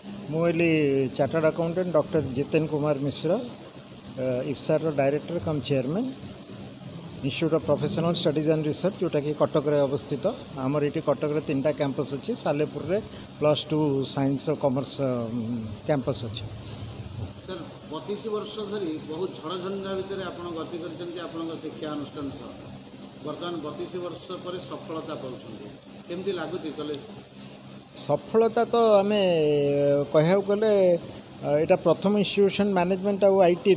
मुझे chartered accountant doctor Jiten Kumar Mishra IPSAR director cum chairman institute of professional studies and research जोटा कि कटक अवस्थित आमर ये कटक 3टा कैंपस अच्छी सालेपुर रे +2 साइंस और कॉमर्स कैंपस अच्छी। सर 32 वर्ष धरी बहुत झड़झंझा भितर आप गति कर शिक्षा अनुष्ठान बर्तमान 32 वर्ष पर सफलता पाँच लगुच कॉलेज सफलता तो आम कह गले यहाँ प्रथम इंस्टीट्यूशन मैनेजमेंट आउ आईटी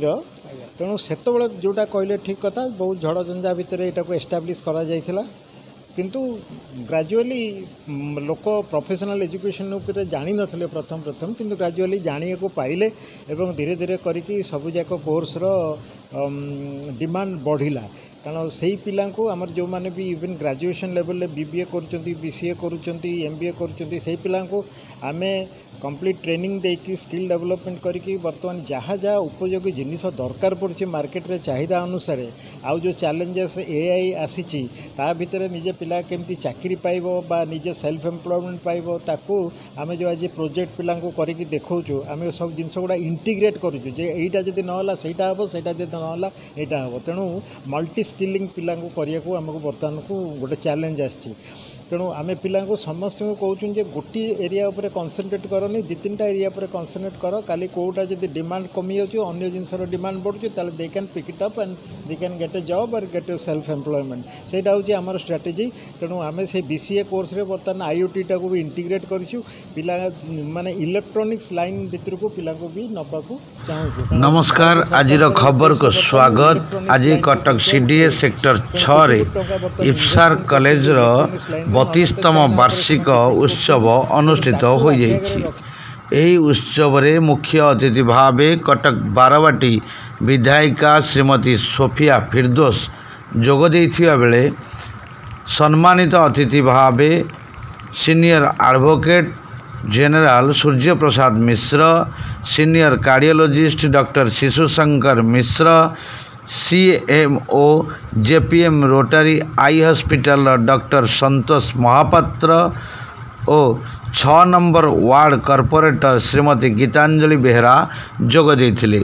तेणु से जोटा कहले ठीक कथा बहुत झड़झंझा भितर यहाँ एस्टाब्लीश करा जाइथिला किंतु ग्रेजुअली लोक प्रोफेशनल एजुकेशन उपर जानी नथिले प्रथम किंतु ग्रेजुअली जानिया को पाइले एवं धीरे धीरे करके सबूक कोर्स डिमांड बढ़िला कारण से पिला आमर जो मैंने भी इवन ग्रेजुएशन लेवल बीबीए कर बीसीए करबीए कर आम कंप्लीट ट्रेनिंग देकी स्किल डेवलपमेंट करके बर्तमान जहाँ जहाँ उपयोगी जिनिस दरकार पड़े मार्केट रे चाहिदा अनुसार आउ जो चैलेंजेस एआई आसी ता भितर निजे पिला केमती चाकरी पाइबो बा निजे सेल्फ एम्प्लॉयमेंट पाइबो ताकू आम जो आज प्रोजेक्ट पिला करके देखौचु आम सब जिनस गुड़ा इंटीग्रेट करूँ जे एटा जदि नहला सेटा हम सेटा जदि नहला एटा हम तेणु मल्टी स्किलिंग पिला को आमको बर्तमान को गोटे चैलेंज आसी तेणु आम पिला समस्त को कहूँ जे गोटे एरिया उपर कनसेंट्रेट करनी 2-3टा एरिया पर कनसेंट्रेट कर काली कोटा जब डिमांड कमी अन्य जिनसर डिमांड बढ़ुच्छी they can pick it up and they can get a job or get a self employment सेटा हूँ आमर स्ट्राटेजी तेणु आम से बीसीए कोर्स रे बर्तमान आईओटी टाक भी इंटीग्रेट करूँ पिला माने इलेक्ट्रोनिक्स लाइन भितर को पिला को भी नबाकू चाहूँ। नमस्कार आज खबर को स्वागत। आज कटक सीडीए सेक्टर 6 रे इफ्सार कॉलेज रो 32तम वार्षिक उत्सव अनुष्ठित हो यही उत्सव रे मुख्य अतिथि भावे कटक बारवाटी विधायिका श्रीमती सोफिया फिरदोस जोग देइथिबा बेले सम्मानित अतिथि भावे senior advocate general Surya Prasad Mishra, senior cardiologist doctor Shishushankar Mishra, CMO JPM rotary eye hospital doctor Santosh Mahapatra और 6 number ward corporator Shrimati Geetanjali Behera जोग देइथिले।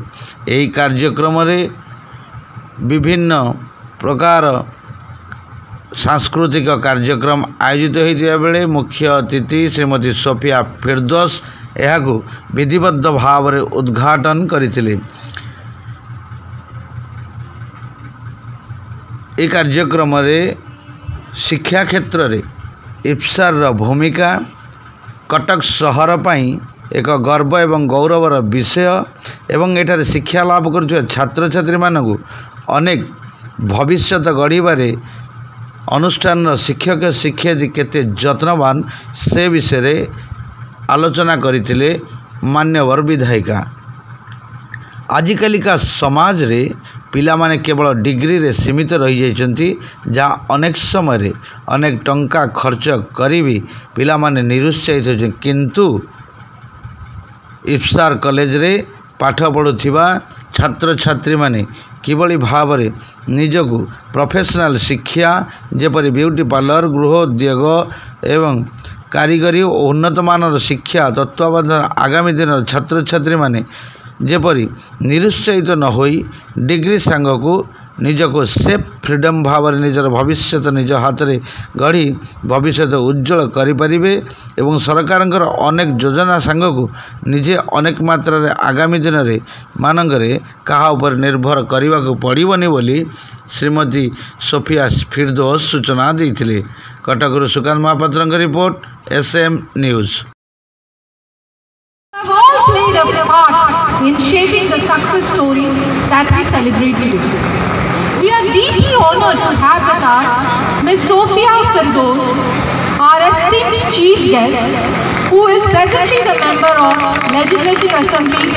एही कार्यक्रम रे विभिन्न प्रकार सांस्कृतिक कार्यक्रम आयोजित होता बेले मुख्य अतिथि श्रीमती सोफिया फिरदोस यहां विधिबद्ध भाव में उद्घाटन करथिले। ए कार्यक्रम रे शिक्षा क्षेत्र रे इफ्सार भूमिका कटक सहर पई एक गर्व एवं गौरवर विषय एवं एठारे शिक्षा लाभ कर छात्र छात्री मानकु अनेक भविष्यत गढ़िबारे अनुष्ठान शिक्षक शिक्षयित्री केते जत्नवान से विषय आलोचना करथिले मान्यवर विधायिका। आजिकालिका समाज रे पिला माने केवल डिग्री रे सीमित रही जाइछन्ति जहाँ अनेक समय अनेक टंका खर्च करी भी पिला माने निरुत्साहित होछन् किंतु इफ्सार कॉलेज रे पाठ पढ़ुथिबा छात्र छात्री माने किभली भाव में निजकू प्रोफेशनल शिक्षा जेपरी ब्यूटी पार्लर गृह उद्योग एवं कारीगरी और उन्नत मानर शिक्षा तत्वावधान आगामी दिन छात्र छात्री माने जेपरी निरुत्साहित न होई डिग्री सांगकू निजको सेफ फ्रीडम भाव में निजर भविष्य निज हाथ में गढ़ी भविष्य उज्जवल करें एवं सरकार अनेक योजना सांगकू निजे अनेक मात्रा रे आगामी दिन में मानकरे कहा उपर निर्भर करने को पड़ोनी बोली श्रीमती सोफिया फिरदोस सूचना देते। Cuttack Sukanta Mohapatra report SM news. In shaping the success story that we celebrate today. We are deeply honored to have with us Ms. Sophia Firdaus, our esteemed chief guest, who is presently the member of Legislative Assembly,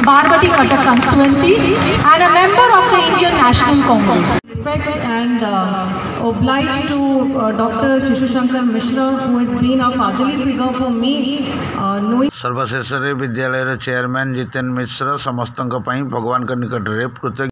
Barwati Cuttack constituency, and a member of the Indian National Congress. Respect and obliged to Dr. Shishushankar Mishra, who has been a fatherly figure for me. सर्वशेष विद्यालय chairman Jiten मिश्र समस्त भगवान निकट में कृतज्ञ।